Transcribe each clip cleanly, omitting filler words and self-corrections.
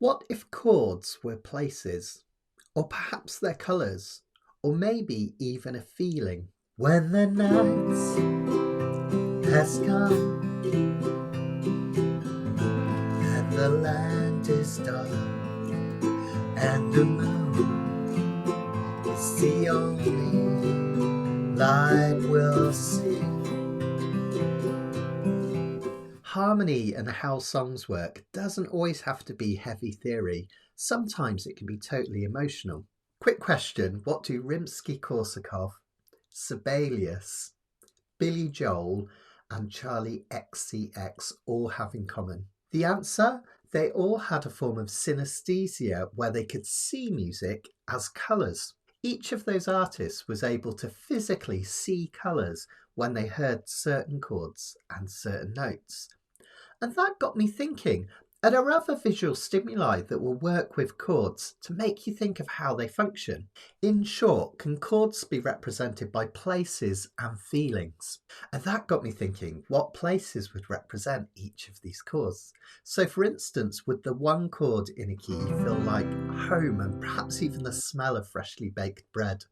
What if chords were places, or perhaps they're colours, or maybe even a feeling? When the night has come and the land is dark and the moon is the only light we'll see. Harmony and how songs work doesn't always have to be heavy theory. Sometimes it can be totally emotional. Quick question, what do Rimsky-Korsakov, Sibelius, Billy Joel and Charlie XCX all have in common? The answer? They all had a form of synesthesia where they could see music as colours. Each of those artists was able to physically see colours when they heard certain chords and certain notes. And that got me thinking, are there other visual stimuli that will work with chords to make you think of how they function? In short, can chords be represented by places and feelings? And that got me thinking, what places would represent each of these chords? So for instance, would the one chord in a key feel like home and perhaps even the smell of freshly baked bread?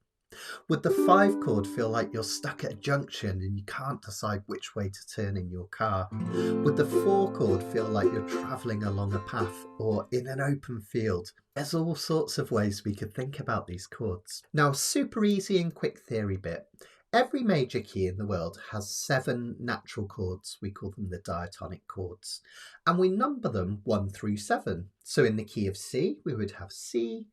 Would the 5 chord feel like you're stuck at a junction and you can't decide which way to turn in your car? Would the 4 chord feel like you're travelling along a path or in an open field? There's all sorts of ways we could think about these chords. Now, super easy and quick theory bit. Every major key in the world has 7 natural chords. We call them the diatonic chords. And we number them 1 through 7. So in the key of C, we would have C,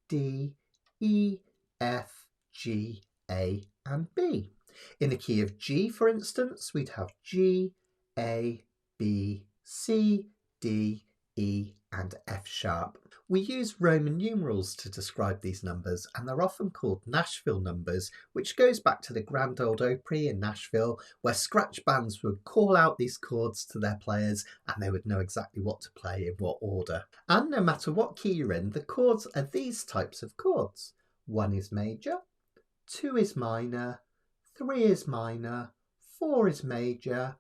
D, E, F, G, A and B. In the key of G, for instance, we'd have G, A, B, C, D, E and F sharp. We use Roman numerals to describe these numbers and they're often called Nashville numbers, which goes back to the Grand Ole Opry in Nashville, where scratch bands would call out these chords to their players and they would know exactly what to play in what order. And no matter what key you're in, the chords are these types of chords. 1 is major, 2 is minor, 3 is minor, 4 is major,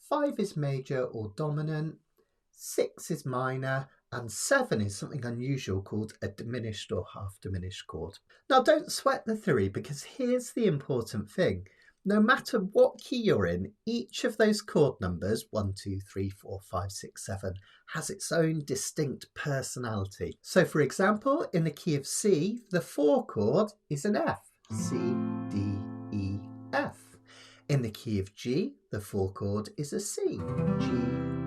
5 is major or dominant, 6 is minor, and 7 is something unusual called a diminished or half diminished chord. Now don't sweat the theory, because here's the important thing. No matter what key you're in, each of those chord numbers, 1, 2, 3, 4, 5, 6, 7, has its own distinct personality. So for example, in the key of C, the 4 chord is an F. C, D, E, F. In the key of G, the 4 chord is a C. G,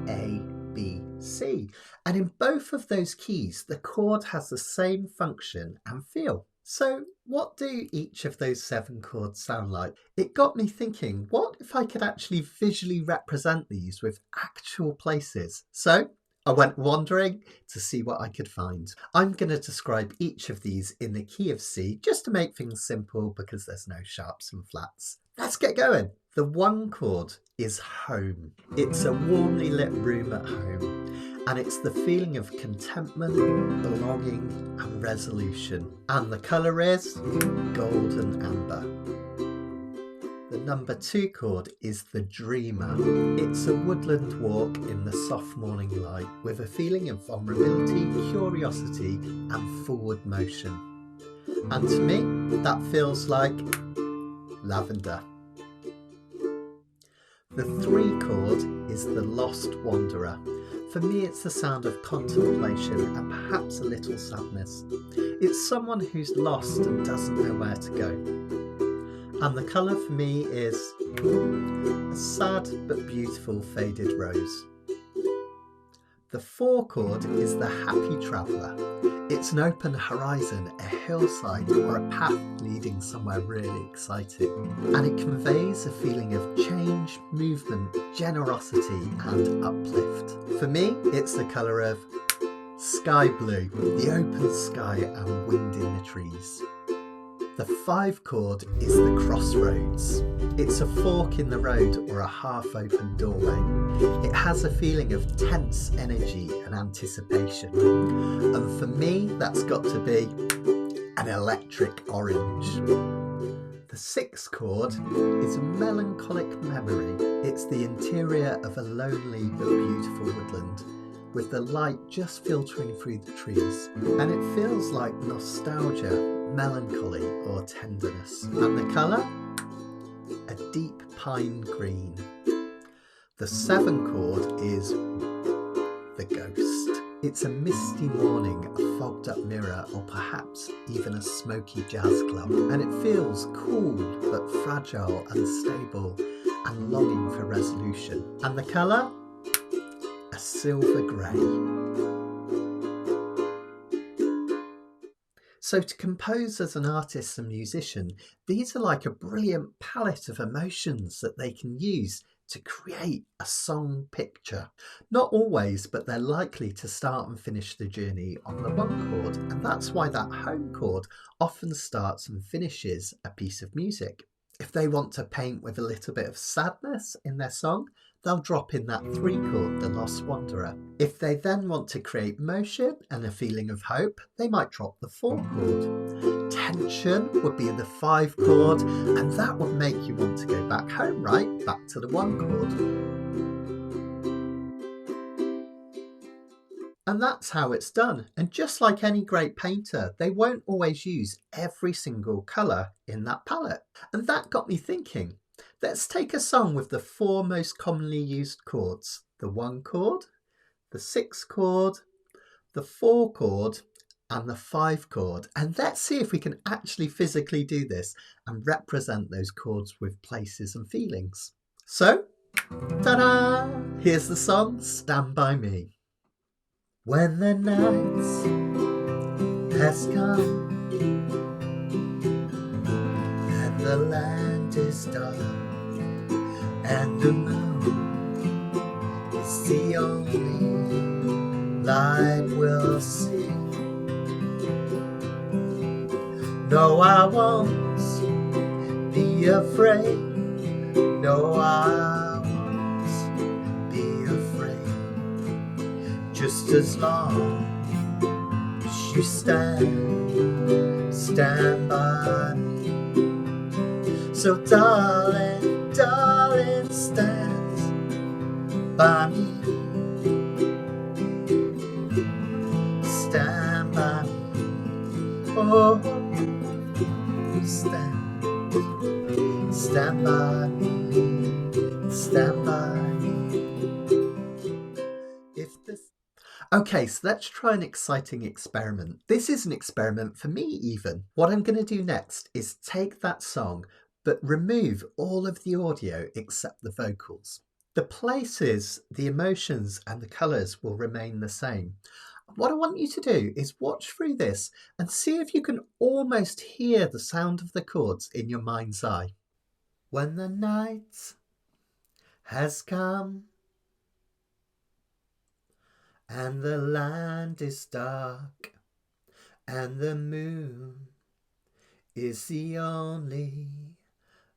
A, B, C. And in both of those keys, the chord has the same function and feel. So what do each of those 7 chords sound like? It got me thinking, what if I could actually visually represent these with actual places? So I went wandering to see what I could find. I'm going to describe each of these in the key of C just to make things simple because there's no sharps and flats. Let's get going. The 1 chord is home. It's a warmly lit room at home and it's the feeling of contentment, belonging and resolution. And the colour is golden amber. The number 2 chord is the dreamer. It's a woodland walk in the soft morning light with a feeling of vulnerability, curiosity and forward motion. And to me, that feels like lavender. The 3 chord is the lost wanderer. For me, it's the sound of contemplation and perhaps a little sadness. It's someone who's lost and doesn't know where to go. And the colour for me is a sad but beautiful faded rose. The 4 chord is the happy traveller. It's an open horizon, a hillside or a path leading somewhere really exciting. And it conveys a feeling of change, movement, generosity and uplift. For me, it's the colour of sky blue, the open sky and wind in the trees. The 5 chord is the crossroads. It's a fork in the road or a half-open doorway. It has a feeling of tense energy and anticipation. And for me, that's got to be an electric orange. The 6 chord is a melancholic memory. It's the interior of a lonely but beautiful woodland. with the light just filtering through the trees. And it feels like nostalgia, melancholy or tenderness. And the colour? A deep pine green. The 7 chord is the ghost. It's a misty morning, a fogged up mirror, or perhaps even a smoky jazz club. And it feels cool but fragile and stable and longing for resolution. And the colour? A silver grey. So to compose as an artist and musician, these are like a brilliant palette of emotions that they can use to create a song picture. Not always, but they're likely to start and finish the journey on the 1 chord, and that's why that home chord often starts and finishes a piece of music. If they want to paint with a little bit of sadness in their song, they'll drop in that 3 chord, the Lost Wanderer. If they then want to create motion and a feeling of hope, they might drop the 4 chord. Tension would be the 5 chord, and that would make you want to go back home, right? Back to the 1 chord. And that's how it's done. And just like any great painter, they won't always use every single colour in that palette. And that got me thinking, let's take a song with the 4 most commonly used chords. The 1 chord, the 6 chord, the 4 chord, and the 5 chord. And let's see if we can actually physically do this and represent those chords with places and feelings. So, ta-da! Here's the song, Stand By Me. When the night has come and the land is dark and the moon is the only light we'll see. No, I won't be afraid. No, I won't be afraid. Just as long as you stand by me. So darling, darling, stand by me. Stand by me. Oh, stand by me. Stand by me. If this Okay, so let's try an exciting experiment. This is an experiment for me even. What I'm going to do next is take that song but remove all of the audio except the vocals. The places, the emotions and the colours will remain the same. What I want you to do is watch through this and see if you can almost hear the sound of the chords in your mind's eye. When the night has come and the land is dark, and the moon is the only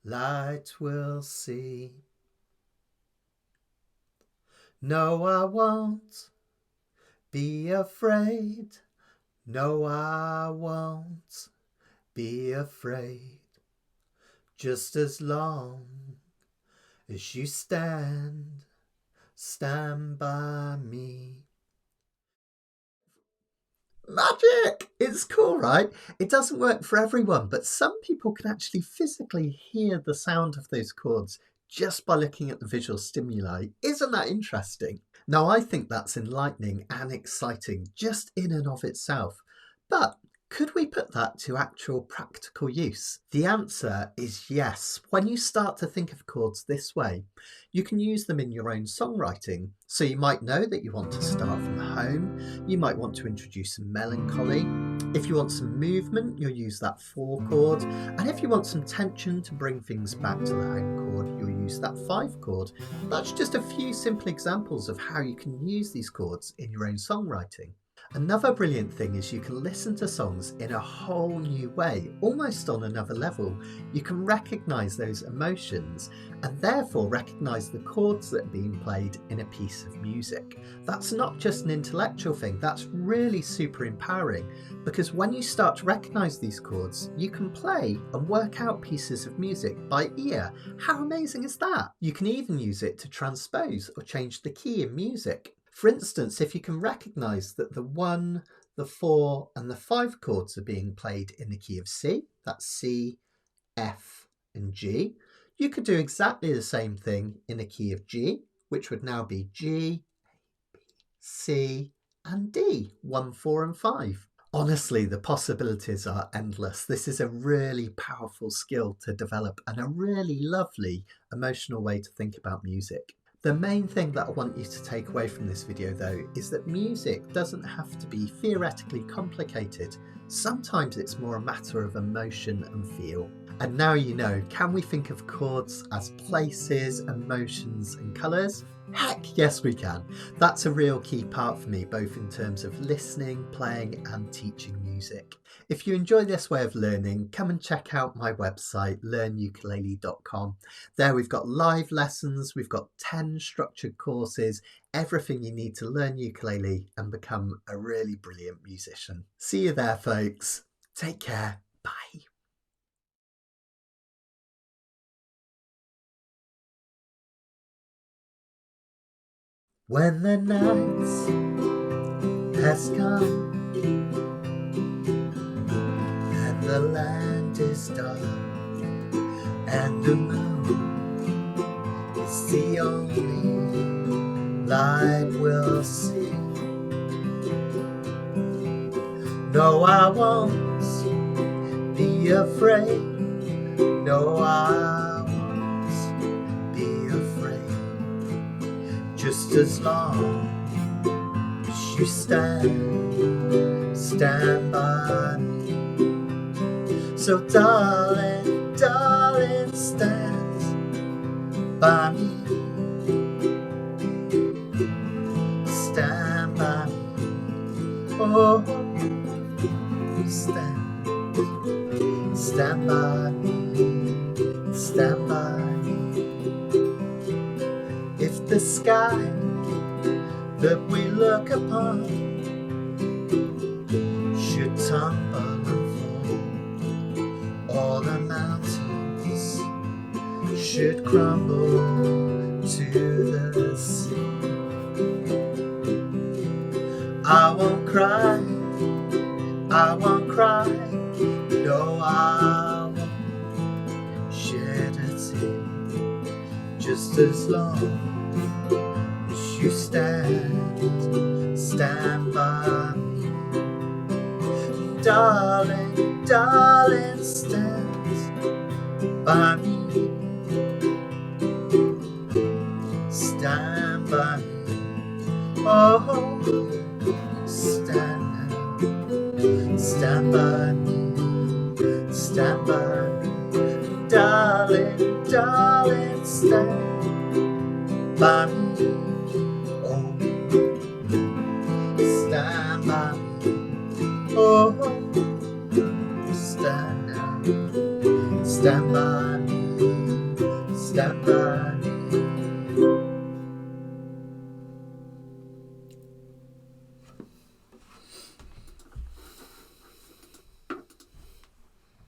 light we'll see. No, I won't be afraid. No, I won't be afraid. Just as long as you stand by me. Magic! It's cool, right? It doesn't work for everyone, but some people can actually physically hear the sound of those chords just by looking at the visual stimuli. Isn't that interesting? Now, I think that's enlightening and exciting just in and of itself. But could we put that to actual practical use? The answer is yes. When you start to think of chords this way, you can use them in your own songwriting. So you might know that you want to start from home. You might want to introduce some melancholy. If you want some movement, you'll use that 4 chord. And if you want some tension to bring things back to the home chord, you'll use that 5 chord. That's just a few simple examples of how you can use these chords in your own songwriting. Another brilliant thing is you can listen to songs in a whole new way, almost on another level. You can recognise those emotions and therefore recognise the chords that are being played in a piece of music. That's not just an intellectual thing, that's really super empowering, because when you start to recognise these chords, you can play and work out pieces of music by ear. How amazing is that? You can even use it to transpose or change the key in music. For instance, if you can recognise that the 1, the 4 and the 5 chords are being played in the key of C, that's C, F and G, you could do exactly the same thing in a key of G, which would now be G, C and D, 1, 4 and 5. Honestly, the possibilities are endless. This is a really powerful skill to develop and a really lovely emotional way to think about music. The main thing that I want you to take away from this video though is that music doesn't have to be theoretically complicated. Sometimes it's more a matter of emotion and feel. And now you know, can we think of chords as places, emotions and colours? Heck yes we can. That's a real key part for me, both in terms of listening, playing and teaching music. If you enjoy this way of learning, come and check out my website learnukulele.com. There we've got live lessons, we've got 10 structured courses, everything you need to learn ukulele and become a really brilliant musician. See you there folks. Take care. Bye. When the night has come and the land is dark and the moon is the only light we'll see. No, I won't be afraid. No, I won't be afraid. Just as long as you stand by me. So darling, darling, stand by me. Stand by me. Oh, stand by me. Stand by me. If the sky that we look upon should tumble and fall, all the mountains should crumble to the sea, I won't cry, I won't cry, no, I won't shed a tear. Just as long as you stand by me. Darling, darling, stand by me. Stand by me. Oh, stand by me. Stand by me. Darling, darling, stand by me. Oh, stand by me. Oh, stand by